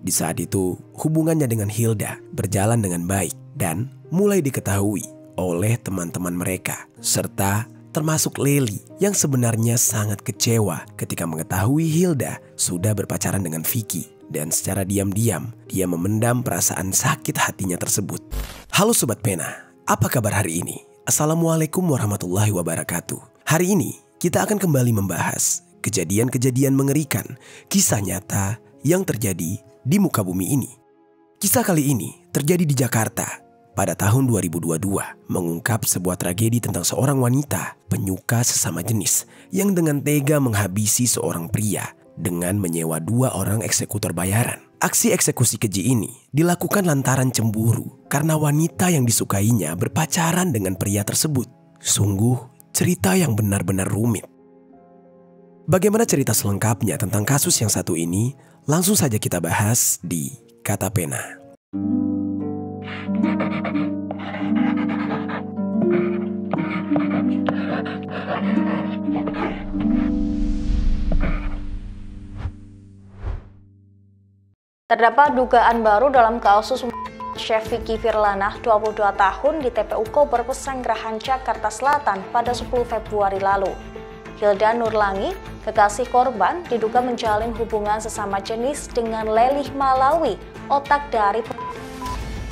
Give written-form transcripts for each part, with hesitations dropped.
Di saat itu, hubungannya dengan Hilda berjalan dengan baik dan mulai diketahui oleh teman-teman mereka, serta termasuk Lely yang sebenarnya sangat kecewa ketika mengetahui Hilda sudah berpacaran dengan Vicky. Dan secara diam-diam, dia memendam perasaan sakit hatinya tersebut. Halo Sobat Pena, apa kabar hari ini? Assalamualaikum warahmatullahi wabarakatuh. Hari ini, kita akan kembali membahas kejadian-kejadian mengerikan, kisah nyata yang terjadi di muka bumi ini. Kisah kali ini terjadi di Jakarta pada tahun 2022, mengungkap sebuah tragedi tentang seorang wanita penyuka sesama jenis yang dengan tega menghabisi seorang pria dengan menyewa 2 orang eksekutor bayaran. Aksi eksekusi keji ini dilakukan lantaran cemburu karena wanita yang disukainya berpacaran dengan pria tersebut. Sungguh cerita yang benar-benar rumit. Bagaimana cerita selengkapnya tentang kasus yang satu ini? Langsung saja kita bahas di Kata Pena. Terdapat dugaan baru dalam kasus Chef Vicky Firlanah, 22 tahun di TPU Kober, Pesanggerahan, Jakarta Selatan pada 10 Februari lalu. Hilda Nurlangi, kekasih korban, diduga menjalin hubungan sesama jenis dengan Lely Malawi, otak dari.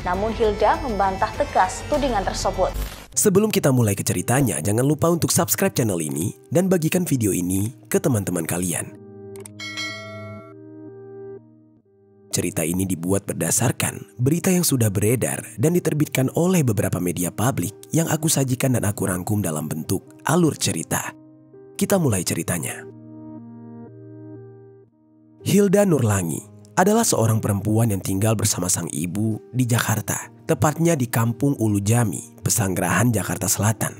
Namun Hilda membantah tegas tudingan tersebut. Sebelum kita mulai ke ceritanya, jangan lupa untuk subscribe channel ini dan bagikan video ini ke teman-teman kalian. Cerita ini dibuat berdasarkan berita yang sudah beredar dan diterbitkan oleh beberapa media publik yang aku sajikan dan aku rangkum dalam bentuk alur cerita. Kita mulai ceritanya. Hilda Nurlangi adalah seorang perempuan yang tinggal bersama sang ibu di Jakarta, tepatnya di Kampung Ulu Jami, Pesanggerahan, Jakarta Selatan.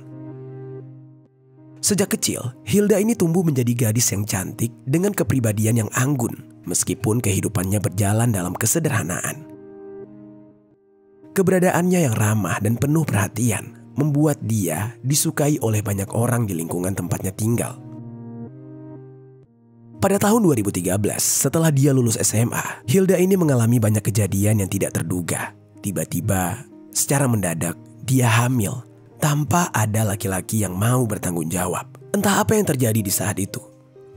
Sejak kecil, Hilda ini tumbuh menjadi gadis yang cantik dengan kepribadian yang anggun, meskipun kehidupannya berjalan dalam kesederhanaan. Keberadaannya yang ramah dan penuh perhatian membuat dia disukai oleh banyak orang di lingkungan tempatnya tinggal. Pada tahun 2013, setelah dia lulus SMA, Hilda ini mengalami banyak kejadian yang tidak terduga. Tiba-tiba, secara mendadak, dia hamil tanpa ada laki-laki yang mau bertanggung jawab. Entah apa yang terjadi di saat itu.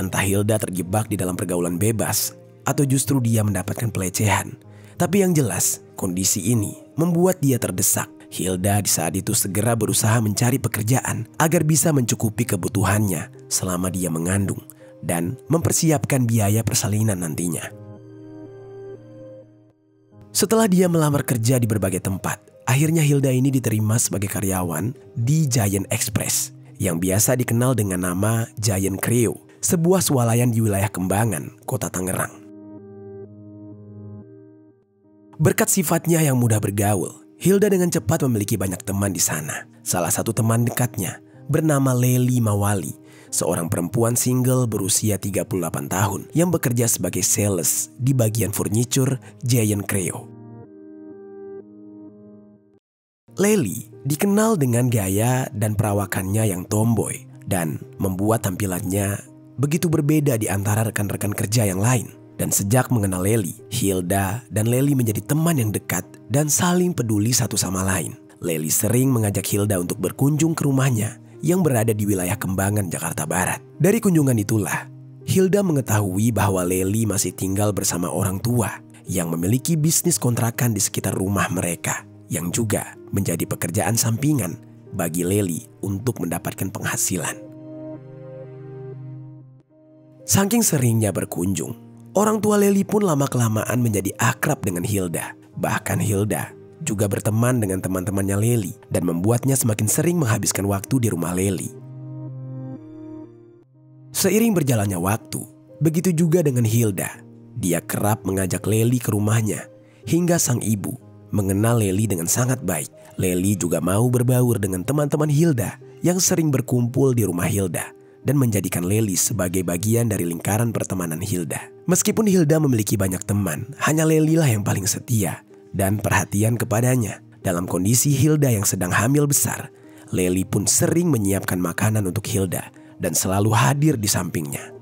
Entah Hilda terjebak di dalam pergaulan bebas atau justru dia mendapatkan pelecehan. Tapi yang jelas, kondisi ini membuat dia terdesak. Hilda di saat itu segera berusaha mencari pekerjaan agar bisa mencukupi kebutuhannya selama dia mengandung dan mempersiapkan biaya persalinan nantinya. Setelah dia melamar kerja di berbagai tempat, akhirnya Hilda ini diterima sebagai karyawan di Giant Express yang biasa dikenal dengan nama Giant Creo, sebuah swalayan di wilayah Kembangan, Kota Tangerang. Berkat sifatnya yang mudah bergaul, Hilda dengan cepat memiliki banyak teman di sana. Salah satu teman dekatnya bernama Lely Mawali, seorang perempuan single berusia 38 tahun yang bekerja sebagai sales di bagian furniture Giant Creo. Lely dikenal dengan gaya dan perawakannya yang tomboy dan membuat tampilannya begitu berbeda di antara rekan-rekan kerja yang lain. Dan sejak mengenal Lely, Hilda dan Lely menjadi teman yang dekat dan saling peduli satu sama lain. Lely sering mengajak Hilda untuk berkunjung ke rumahnya yang berada di wilayah Kembangan, Jakarta Barat. Dari kunjungan itulah, Hilda mengetahui bahwa Lely masih tinggal bersama orang tua yang memiliki bisnis kontrakan di sekitar rumah mereka, yang juga menjadi pekerjaan sampingan bagi Lely untuk mendapatkan penghasilan. Saking seringnya berkunjung, orang tua Lely pun lama-kelamaan menjadi akrab dengan Hilda. Bahkan Hilda juga berteman dengan teman-temannya Lely dan membuatnya semakin sering menghabiskan waktu di rumah Lely. Seiring berjalannya waktu, begitu juga dengan Hilda. Dia kerap mengajak Lely ke rumahnya hingga sang ibu mengenal Lely dengan sangat baik. Lely juga mau berbaur dengan teman-teman Hilda yang sering berkumpul di rumah Hilda dan menjadikan Lely sebagai bagian dari lingkaran pertemanan Hilda. Meskipun Hilda memiliki banyak teman, hanya Lely lah yang paling setia dan perhatian kepadanya. Dalam kondisi Hilda yang sedang hamil besar, Lely pun sering menyiapkan makanan untuk Hilda dan selalu hadir di sampingnya.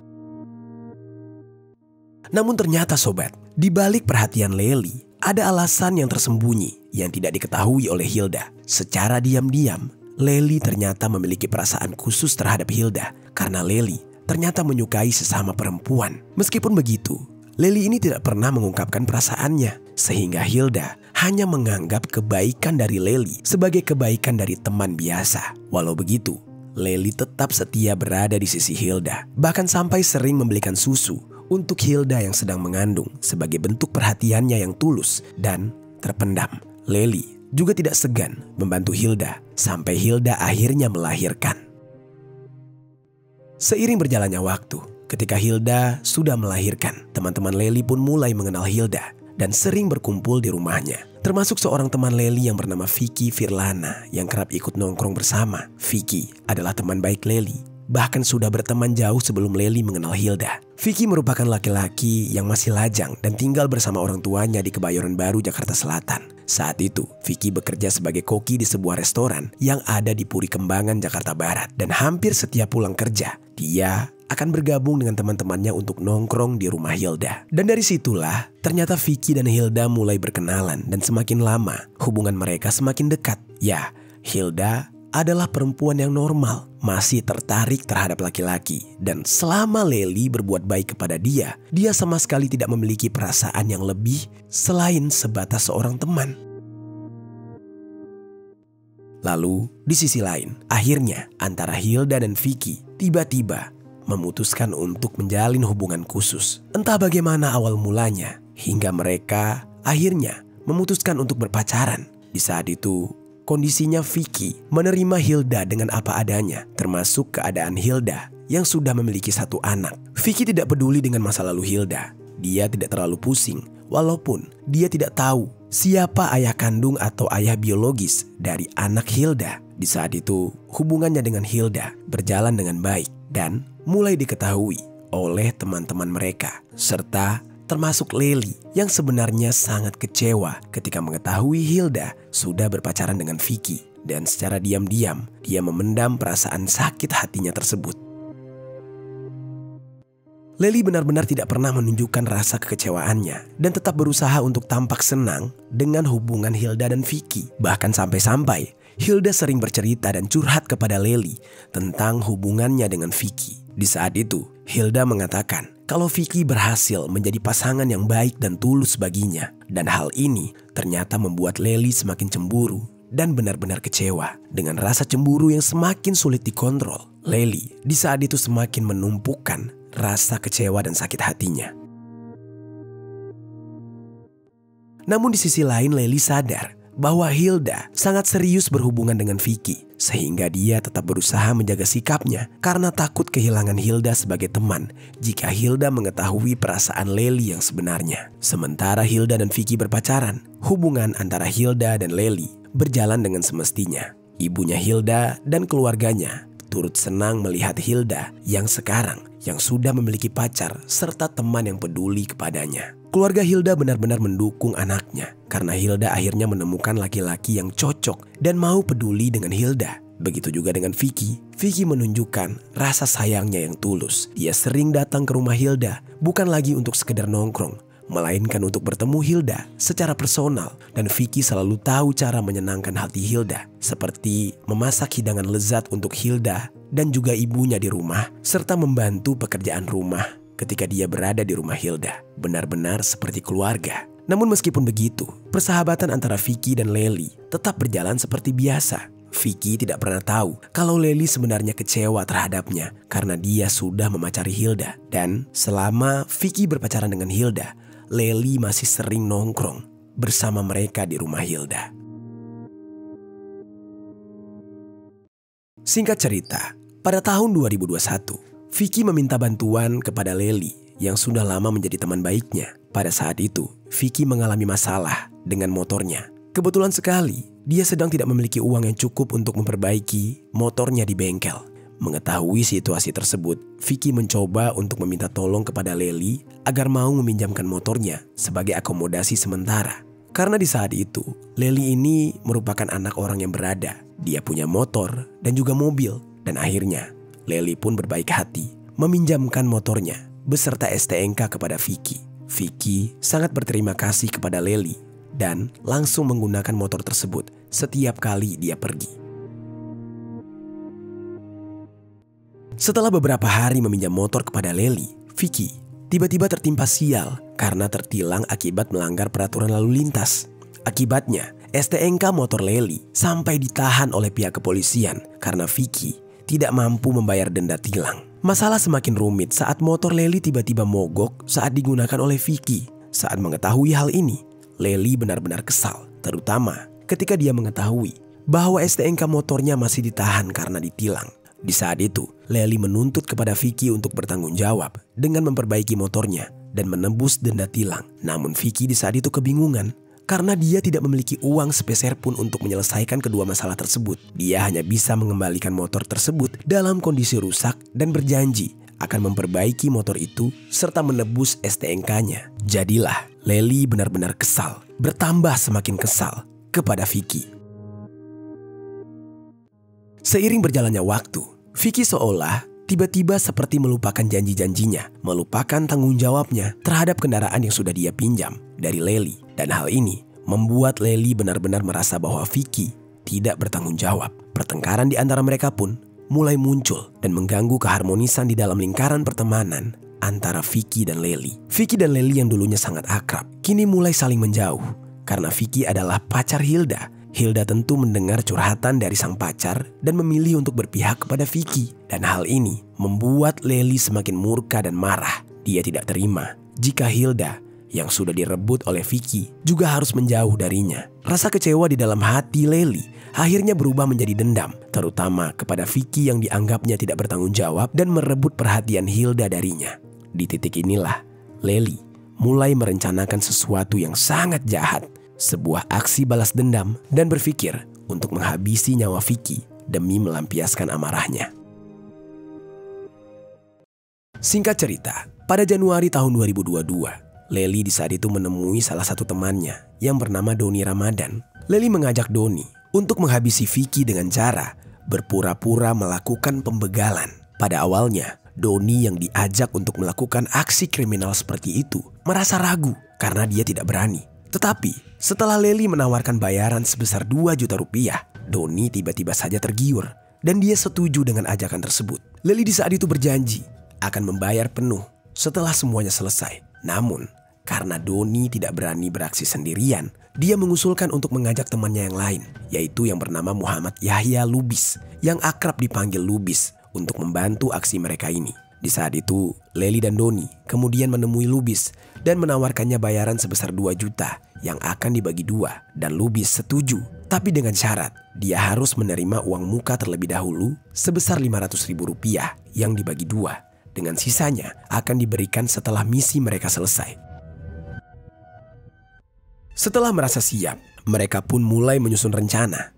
Namun ternyata sobat, di balik perhatian Lely, ada alasan yang tersembunyi yang tidak diketahui oleh Hilda. Secara diam-diam, Lely ternyata memiliki perasaan khusus terhadap Hilda karena Lely ternyata menyukai sesama perempuan. Meskipun begitu, Lely ini tidak pernah mengungkapkan perasaannya, sehingga Hilda hanya menganggap kebaikan dari Lely sebagai kebaikan dari teman biasa. Walau begitu, Lely tetap setia berada di sisi Hilda, bahkan sampai sering membelikan susu untuk Hilda yang sedang mengandung sebagai bentuk perhatiannya yang tulus dan terpendam. Lely juga tidak segan membantu Hilda sampai Hilda akhirnya melahirkan. Seiring berjalannya waktu, ketika Hilda sudah melahirkan, teman-teman Lely pun mulai mengenal Hilda dan sering berkumpul di rumahnya. Termasuk seorang teman Lely yang bernama Vicky Firlana yang kerap ikut nongkrong bersama. Vicky adalah teman baik Lely, bahkan sudah berteman jauh sebelum Lely mengenal Hilda. Vicky merupakan laki-laki yang masih lajang dan tinggal bersama orang tuanya di Kebayoran Baru, Jakarta Selatan. Saat itu, Vicky bekerja sebagai koki di sebuah restoran yang ada di Puri Kembangan, Jakarta Barat. Dan hampir setiap pulang kerja, dia akan bergabung dengan teman-temannya untuk nongkrong di rumah Hilda. Dan dari situlah, ternyata Vicky dan Hilda mulai berkenalan dan semakin lama, hubungan mereka semakin dekat. Ya, Hilda adalah perempuan yang normal, masih tertarik terhadap laki-laki. Dan selama Lely berbuat baik kepada dia, dia sama sekali tidak memiliki perasaan yang lebih selain sebatas seorang teman. Lalu, di sisi lain, akhirnya antara Hilda dan Vicky tiba-tiba memutuskan untuk menjalin hubungan khusus. Entah bagaimana awal mulanya, hingga mereka akhirnya memutuskan untuk berpacaran. Di saat itu, kondisinya Vicky menerima Hilda dengan apa adanya, termasuk keadaan Hilda yang sudah memiliki satu anak. Vicky tidak peduli dengan masa lalu Hilda. Dia tidak terlalu pusing, walaupun dia tidak tahu siapa ayah kandung atau ayah biologis dari anak Hilda. Di saat itu, hubungannya dengan Hilda berjalan dengan baik dan mulai diketahui oleh teman-teman mereka, serta termasuk Lely yang sebenarnya sangat kecewa ketika mengetahui Hilda sudah berpacaran dengan Vicky. Dan secara diam-diam, dia memendam perasaan sakit hatinya tersebut. Lely benar-benar tidak pernah menunjukkan rasa kekecewaannya dan tetap berusaha untuk tampak senang dengan hubungan Hilda dan Vicky. Bahkan sampai-sampai Hilda sering bercerita dan curhat kepada Lely tentang hubungannya dengan Vicky. Di saat itu, Hilda mengatakan kalau Vicky berhasil menjadi pasangan yang baik dan tulus baginya. Dan hal ini ternyata membuat Lely semakin cemburu dan benar-benar kecewa. Dengan rasa cemburu yang semakin sulit dikontrol, Lely di saat itu semakin menumpukan rasa kecewa dan sakit hatinya. Namun di sisi lain, Lely sadar bahwa Hilda sangat serius berhubungan dengan Vicky, sehingga dia tetap berusaha menjaga sikapnya karena takut kehilangan Hilda sebagai teman jika Hilda mengetahui perasaan Lely yang sebenarnya. Sementara Hilda dan Vicky berpacaran, hubungan antara Hilda dan Lely berjalan dengan semestinya. Ibunya Hilda dan keluarganya turut senang melihat Hilda yang sekarang yang sudah memiliki pacar serta teman yang peduli kepadanya. Keluarga Hilda benar-benar mendukung anaknya karena Hilda akhirnya menemukan laki-laki yang cocok dan mau peduli dengan Hilda. Begitu juga dengan Vicky. Vicky menunjukkan rasa sayangnya yang tulus. Dia sering datang ke rumah Hilda bukan lagi untuk sekedar nongkrong, melainkan untuk bertemu Hilda secara personal. Dan Vicky selalu tahu cara menyenangkan hati Hilda, seperti memasak hidangan lezat untuk Hilda dan juga ibunya di rumah, serta membantu pekerjaan rumah ketika dia berada di rumah Hilda. Benar-benar seperti keluarga. Namun meskipun begitu, persahabatan antara Vicky dan Lely tetap berjalan seperti biasa. Vicky tidak pernah tahu kalau Lely sebenarnya kecewa terhadapnya karena dia sudah memacari Hilda. Dan selama Vicky berpacaran dengan Hilda, Lely masih sering nongkrong bersama mereka di rumah Hilda. Singkat cerita, pada tahun 2021, Vicky meminta bantuan kepada Lely yang sudah lama menjadi teman baiknya. Pada saat itu, Vicky mengalami masalah dengan motornya. Kebetulan sekali, dia sedang tidak memiliki uang yang cukup untuk memperbaiki motornya di bengkel. Mengetahui situasi tersebut, Vicky mencoba untuk meminta tolong kepada Lely agar mau meminjamkan motornya sebagai akomodasi sementara. Karena di saat itu, Lely ini merupakan anak orang yang berada. Dia punya motor dan juga mobil. Dan akhirnya, Lely pun berbaik hati meminjamkan motornya beserta STNK kepada Vicky. Vicky sangat berterima kasih kepada Lely dan langsung menggunakan motor tersebut setiap kali dia pergi. Setelah beberapa hari meminjam motor kepada Lely, Vicky tiba-tiba tertimpa sial karena tertilang akibat melanggar peraturan lalu lintas. Akibatnya, STNK motor Lely sampai ditahan oleh pihak kepolisian karena Vicky tidak mampu membayar denda tilang. Masalah semakin rumit saat motor Lely tiba-tiba mogok saat digunakan oleh Vicky. Saat mengetahui hal ini, Lely benar-benar kesal, terutama ketika dia mengetahui bahwa STNK motornya masih ditahan karena ditilang. Di saat itu, Lely menuntut kepada Vicky untuk bertanggung jawab dengan memperbaiki motornya dan menebus denda tilang. Namun Vicky di saat itu kebingungan karena dia tidak memiliki uang sepeser pun untuk menyelesaikan kedua masalah tersebut. Dia hanya bisa mengembalikan motor tersebut dalam kondisi rusak dan berjanji akan memperbaiki motor itu serta menebus STNK-nya. Jadilah Lely benar-benar kesal, bertambah semakin kesal kepada Vicky. Seiring berjalannya waktu, Vicky seolah tiba-tiba seperti melupakan janji-janjinya, melupakan tanggung jawabnya terhadap kendaraan yang sudah dia pinjam dari Lely. Dan hal ini membuat Lely benar-benar merasa bahwa Vicky tidak bertanggung jawab. Pertengkaran di antara mereka pun mulai muncul dan mengganggu keharmonisan di dalam lingkaran pertemanan antara Vicky dan Lely. Vicky dan Lely yang dulunya sangat akrab, kini mulai saling menjauh karena Vicky adalah pacar Hilda. Hilda tentu mendengar curhatan dari sang pacar dan memilih untuk berpihak kepada Vicky. Dan hal ini membuat Lely semakin murka dan marah. Dia tidak terima jika Hilda yang sudah direbut oleh Vicky juga harus menjauh darinya. Rasa kecewa di dalam hati Lely akhirnya berubah menjadi dendam, terutama kepada Vicky yang dianggapnya tidak bertanggung jawab dan merebut perhatian Hilda darinya. Di titik inilah Lely mulai merencanakan sesuatu yang sangat jahat, sebuah aksi balas dendam dan berpikir untuk menghabisi nyawa Vicky demi melampiaskan amarahnya. Singkat cerita, pada Januari tahun 2022, Lely di saat itu menemui salah satu temannya yang bernama Doni Ramadan. Lely mengajak Doni untuk menghabisi Vicky dengan cara berpura-pura melakukan pembegalan. Pada awalnya, Doni yang diajak untuk melakukan aksi kriminal seperti itu merasa ragu karena dia tidak berani. Tetapi setelah Lely menawarkan bayaran sebesar 2 juta rupiah, Doni tiba-tiba saja tergiur dan dia setuju dengan ajakan tersebut. Lely di saat itu berjanji akan membayar penuh setelah semuanya selesai. Namun, karena Doni tidak berani beraksi sendirian, dia mengusulkan untuk mengajak temannya yang lain, yaitu yang bernama Muhammad Yahya Lubis, yang akrab dipanggil Lubis, untuk membantu aksi mereka ini. Di saat itu, Lely dan Doni kemudian menemui Lubis dan menawarkannya bayaran sebesar 2 juta yang akan dibagi 2, dan Lubis setuju, tapi dengan syarat dia harus menerima uang muka terlebih dahulu sebesar 500.000 rupiah yang dibagi 2. Dengan sisanya akan diberikan setelah misi mereka selesai. Setelah merasa siap, mereka pun mulai menyusun rencana.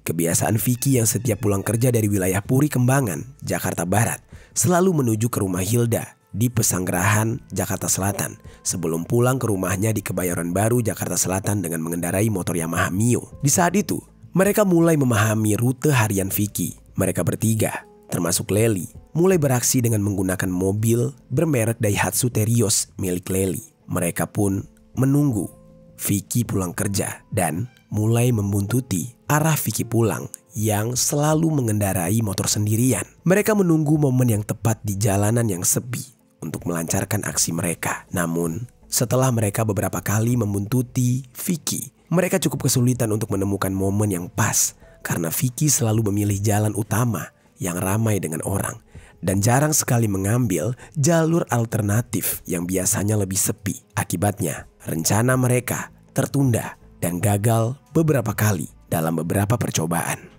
Kebiasaan Vicky yang setiap pulang kerja dari wilayah Puri Kembangan, Jakarta Barat, selalu menuju ke rumah Hilda di Pesanggerahan, Jakarta Selatan, sebelum pulang ke rumahnya di Kebayoran Baru, Jakarta Selatan dengan mengendarai motor Yamaha Mio. Di saat itu, mereka mulai memahami rute harian Vicky. Mereka bertiga, termasuk Lely, mulai beraksi dengan menggunakan mobil bermerek Daihatsu Terios milik Lely. Mereka pun menunggu Vicky pulang kerja dan mulai membuntuti arah Vicky pulang yang selalu mengendarai motor sendirian. Mereka menunggu momen yang tepat di jalanan yang sepi untuk melancarkan aksi mereka. Namun, setelah mereka beberapa kali membuntuti Vicky, mereka cukup kesulitan untuk menemukan momen yang pas karena Vicky selalu memilih jalan utama yang ramai dengan orang dan jarang sekali mengambil jalur alternatif yang biasanya lebih sepi. Akibatnya, rencana mereka tertunda dan gagal beberapa kali dalam beberapa percobaan.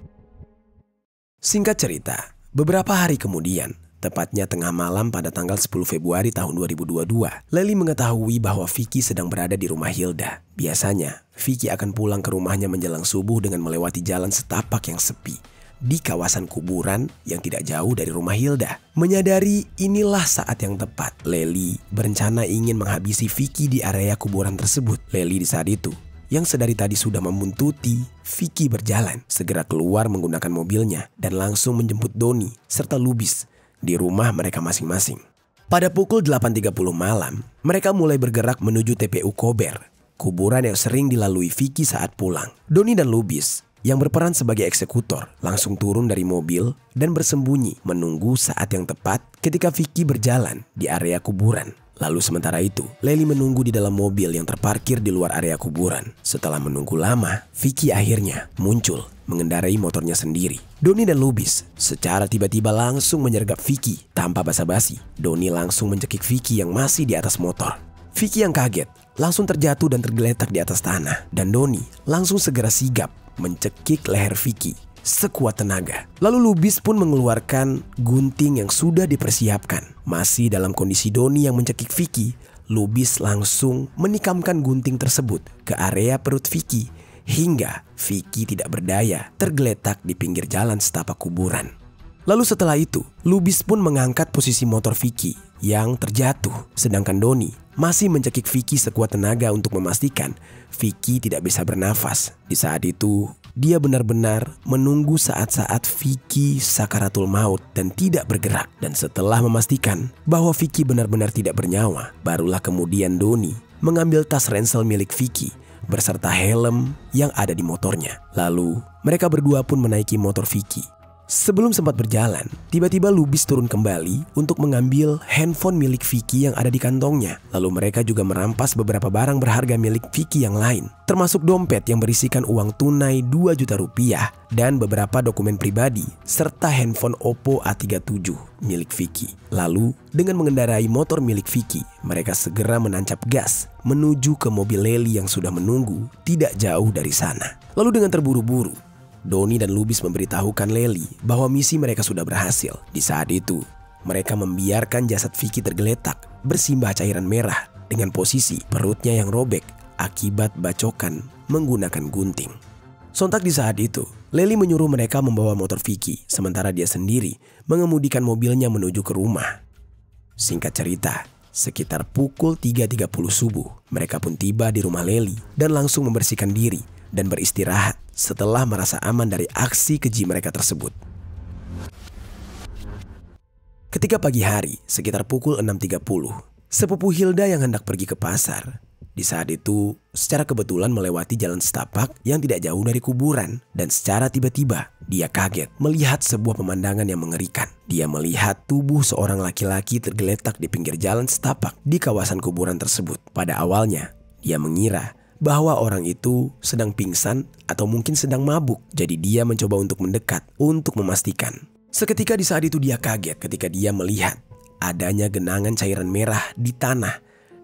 Singkat cerita, beberapa hari kemudian, tepatnya tengah malam pada tanggal 10 Februari tahun 2022, Lely mengetahui bahwa Vicky sedang berada di rumah Hilda. Biasanya, Vicky akan pulang ke rumahnya menjelang subuh dengan melewati jalan setapak yang sepi di kawasan kuburan yang tidak jauh dari rumah Hilda. Menyadari inilah saat yang tepat, Lely berencana ingin menghabisi Vicky di area kuburan tersebut. Lely di saat itu, yang sedari tadi sudah membuntuti Vicky berjalan, segera keluar menggunakan mobilnya dan langsung menjemput Doni serta Lubis di rumah mereka masing-masing. Pada pukul 8.30 malam, mereka mulai bergerak menuju TPU Kober, kuburan yang sering dilalui Vicky saat pulang. Doni dan Lubis yang berperan sebagai eksekutor langsung turun dari mobil dan bersembunyi menunggu saat yang tepat ketika Vicky berjalan di area kuburan. Lalu sementara itu, Lely menunggu di dalam mobil yang terparkir di luar area kuburan. Setelah menunggu lama, Vicky akhirnya muncul mengendarai motornya sendiri. Doni dan Lubis secara tiba-tiba langsung menyergap Vicky. Tanpa basa-basi, Doni langsung mencekik Vicky yang masih di atas motor. Vicky yang kaget langsung terjatuh dan tergeletak di atas tanah. Dan Doni langsung segera sigap mencekik leher Vicky sekuat tenaga. Lalu Lubis pun mengeluarkan gunting yang sudah dipersiapkan. Masih dalam kondisi Doni yang mencekik Vicky, Lubis langsung menikamkan gunting tersebut ke area perut Vicky hingga Vicky tidak berdaya tergeletak di pinggir jalan setapak kuburan. Lalu setelah itu, Lubis pun mengangkat posisi motor Vicky yang terjatuh, sedangkan Doni masih mencekik Vicky sekuat tenaga untuk memastikan Vicky tidak bisa bernafas. Di saat itu, dia benar-benar menunggu saat-saat Vicky sakaratul maut dan tidak bergerak. Dan setelah memastikan bahwa Vicky benar-benar tidak bernyawa, barulah kemudian Doni mengambil tas ransel milik Vicky berserta helm yang ada di motornya. Lalu mereka berdua pun menaiki motor Vicky. Sebelum sempat berjalan, tiba-tiba Lubis turun kembali untuk mengambil handphone milik Vicky yang ada di kantongnya. Lalu mereka juga merampas beberapa barang berharga milik Vicky yang lain, termasuk dompet yang berisikan uang tunai 2 juta rupiah dan beberapa dokumen pribadi, serta handphone Oppo A37 milik Vicky. Lalu, dengan mengendarai motor milik Vicky, mereka segera menancap gas menuju ke mobil Lely yang sudah menunggu tidak jauh dari sana. Lalu dengan terburu-buru, Doni dan Lubis memberitahukan Lely bahwa misi mereka sudah berhasil. Di saat itu, mereka membiarkan jasad Vicky tergeletak bersimbah cairan merah dengan posisi perutnya yang robek akibat bacokan menggunakan gunting. Sontak di saat itu, Lely menyuruh mereka membawa motor Vicky, sementara dia sendiri mengemudikan mobilnya menuju ke rumah. Singkat cerita, sekitar pukul 3.30 subuh, mereka pun tiba di rumah Lely dan langsung membersihkan diri dan beristirahat setelah merasa aman dari aksi keji mereka tersebut. Ketika pagi hari, sekitar pukul 6.30, sepupu Hilda yang hendak pergi ke pasar. Di saat itu, secara kebetulan melewati jalan setapak yang tidak jauh dari kuburan. Dan secara tiba-tiba, dia kaget melihat sebuah pemandangan yang mengerikan. Dia melihat tubuh seorang laki-laki tergeletak di pinggir jalan setapak di kawasan kuburan tersebut. Pada awalnya, dia mengira bahwa orang itu sedang pingsan atau mungkin sedang mabuk. Jadi dia mencoba untuk mendekat untuk memastikan. Seketika di saat itu dia kaget ketika dia melihat adanya genangan cairan merah di tanah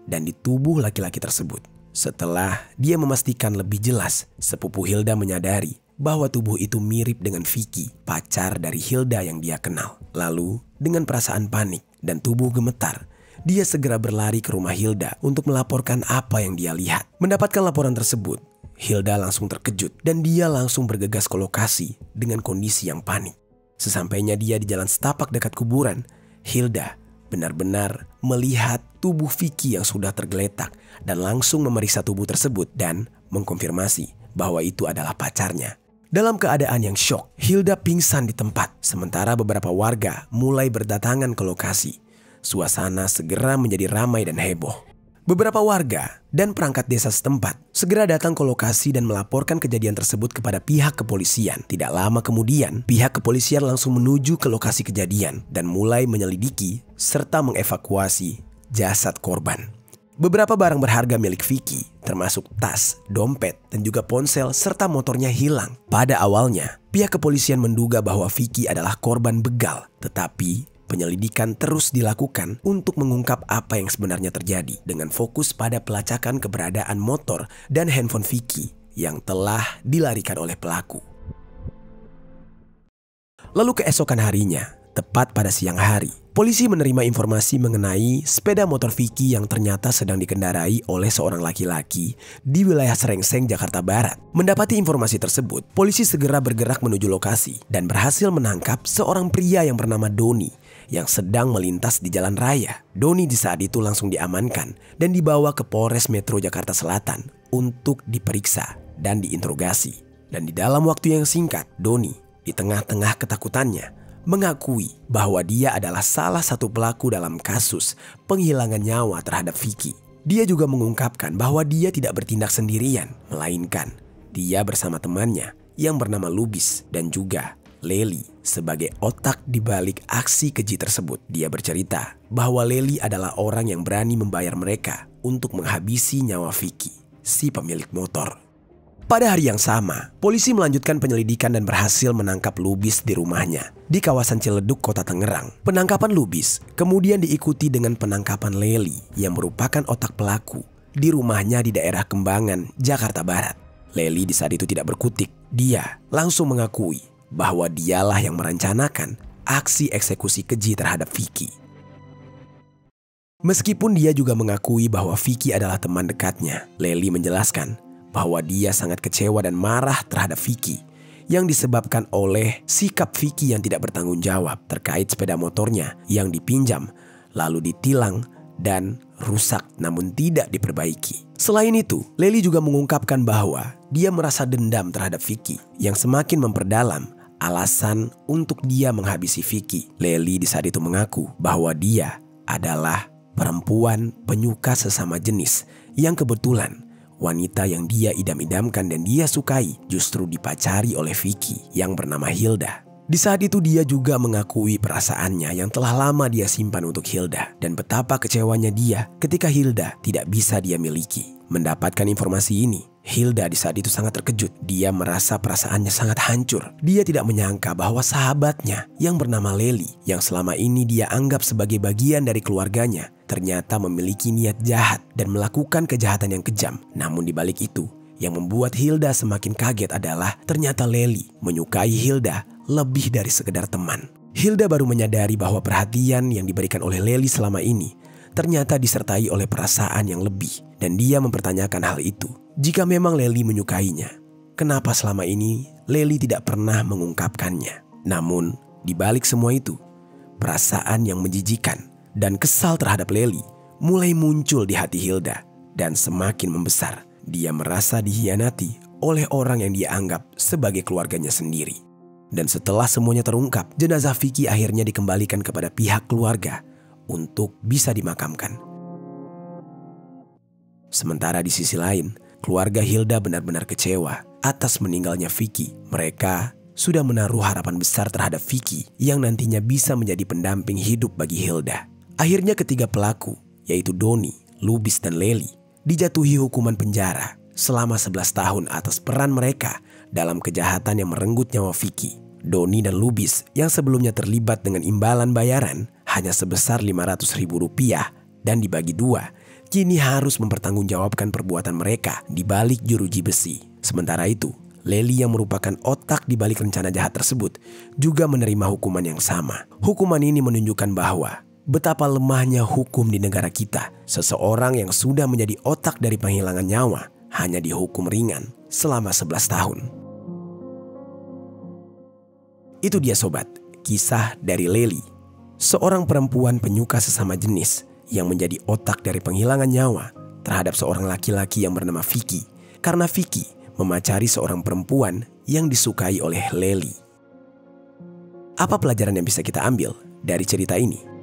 dan di tubuh laki-laki tersebut. Setelah dia memastikan lebih jelas, sepupu Hilda menyadari bahwa tubuh itu mirip dengan Vicky, pacar dari Hilda yang dia kenal. Lalu dengan perasaan panik dan tubuh gemetar, dia segera berlari ke rumah Hilda untuk melaporkan apa yang dia lihat. Mendapatkan laporan tersebut, Hilda langsung terkejut dan dia langsung bergegas ke lokasi dengan kondisi yang panik. Sesampainya dia di jalan setapak dekat kuburan, Hilda benar-benar melihat tubuh Vicky yang sudah tergeletak dan langsung memeriksa tubuh tersebut dan mengkonfirmasi bahwa itu adalah pacarnya. Dalam keadaan yang syok, Hilda pingsan di tempat, sementara beberapa warga mulai berdatangan ke lokasi. Suasana segera menjadi ramai dan heboh. Beberapa warga dan perangkat desa setempat segera datang ke lokasi dan melaporkan kejadian tersebut kepada pihak kepolisian. Tidak lama kemudian, pihak kepolisian langsung menuju ke lokasi kejadian dan mulai menyelidiki serta mengevakuasi jasad korban. Beberapa barang berharga milik Vicky, termasuk tas, dompet, dan juga ponsel serta motornya hilang. Pada awalnya, pihak kepolisian menduga bahwa Vicky adalah korban begal, tetapi penyelidikan terus dilakukan untuk mengungkap apa yang sebenarnya terjadi dengan fokus pada pelacakan keberadaan motor dan handphone Vicky yang telah dilarikan oleh pelaku. Lalu keesokan harinya, tepat pada siang hari, polisi menerima informasi mengenai sepeda motor Vicky yang ternyata sedang dikendarai oleh seorang laki-laki di wilayah Srengseng, Jakarta Barat. Mendapati informasi tersebut, polisi segera bergerak menuju lokasi dan berhasil menangkap seorang pria yang bernama Doni yang sedang melintas di jalan raya. Doni di saat itu langsung diamankan dan dibawa ke Polres Metro Jakarta Selatan untuk diperiksa dan diinterogasi. Dan di dalam waktu yang singkat, Doni di tengah-tengah ketakutannya mengakui bahwa dia adalah salah satu pelaku dalam kasus penghilangan nyawa terhadap Vicky. Dia juga mengungkapkan bahwa dia tidak bertindak sendirian, melainkan dia bersama temannya yang bernama Lubis dan juga Lely sebagai otak di balik aksi keji tersebut. Dia bercerita bahwa Lely adalah orang yang berani membayar mereka untuk menghabisi nyawa Vicky, si pemilik motor. Pada hari yang sama, polisi melanjutkan penyelidikan dan berhasil menangkap Lubis di rumahnya di kawasan Ciledug, Kota Tangerang. Penangkapan Lubis kemudian diikuti dengan penangkapan Lely yang merupakan otak pelaku di rumahnya di daerah Kembangan, Jakarta Barat. Lely di saat itu tidak berkutik. Dia langsung mengakui bahwa dialah yang merencanakan aksi eksekusi keji terhadap Vicky. Meskipun dia juga mengakui bahwa Vicky adalah teman dekatnya, Lely menjelaskan bahwa dia sangat kecewa dan marah terhadap Vicky yang disebabkan oleh sikap Vicky yang tidak bertanggung jawab terkait sepeda motornya yang dipinjam lalu ditilang dan rusak namun tidak diperbaiki. Selain itu, Lely juga mengungkapkan bahwa dia merasa dendam terhadap Vicky yang semakin memperdalam alasan untuk dia menghabisi Vicky. Lely di saat itu mengaku bahwa dia adalah perempuan penyuka sesama jenis yang kebetulan wanita yang dia idam-idamkan dan dia sukai justru dipacari oleh Vicky yang bernama Hilda. Di saat itu dia juga mengakui perasaannya yang telah lama dia simpan untuk Hilda dan betapa kecewanya dia ketika Hilda tidak bisa dia miliki. Mendapatkan informasi ini, Hilda di saat itu sangat terkejut. Dia merasa perasaannya sangat hancur. Dia tidak menyangka bahwa sahabatnya yang bernama Lely yang selama ini dia anggap sebagai bagian dari keluarganya ternyata memiliki niat jahat dan melakukan kejahatan yang kejam. Namun di balik itu, yang membuat Hilda semakin kaget adalah ternyata Lely menyukai Hilda lebih dari sekedar teman. Hilda baru menyadari bahwa perhatian yang diberikan oleh Lely selama ini ternyata disertai oleh perasaan yang lebih. Dan dia mempertanyakan hal itu. Jika memang Lely menyukainya, kenapa selama ini Lely tidak pernah mengungkapkannya? Namun di balik semua itu, perasaan yang menjijikan dan kesal terhadap Lely mulai muncul di hati Hilda dan semakin membesar. Dia merasa dihianati oleh orang yang dia anggap sebagai keluarganya sendiri. Dan setelah semuanya terungkap, jenazah Vicky akhirnya dikembalikan kepada pihak keluarga untuk bisa dimakamkan. Sementara di sisi lain, keluarga Hilda benar-benar kecewa atas meninggalnya Vicky. Mereka sudah menaruh harapan besar terhadap Vicky yang nantinya bisa menjadi pendamping hidup bagi Hilda. Akhirnya ketiga pelaku, yaitu Doni, Lubis, dan Lely, dijatuhi hukuman penjara selama 11 tahun atas peran mereka dalam kejahatan yang merenggut nyawa Vicky. Doni dan Lubis yang sebelumnya terlibat dengan imbalan bayaran hanya sebesar Rp500.000 dan dibagi dua, kini harus mempertanggungjawabkan perbuatan mereka di balik jeruji besi. Sementara itu, Lely yang merupakan otak di balik rencana jahat tersebut juga menerima hukuman yang sama. Hukuman ini menunjukkan bahwa betapa lemahnya hukum di negara kita. Seseorang yang sudah menjadi otak dari penghilangan nyawa hanya dihukum ringan selama 11 tahun. Itu dia sobat, kisah dari Lely, seorang perempuan penyuka sesama jenis yang menjadi otak dari penghilangan nyawa terhadap seorang laki-laki yang bernama Vicky karena Vicky memacari seorang perempuan yang disukai oleh Lely. Apa pelajaran yang bisa kita ambil dari cerita ini?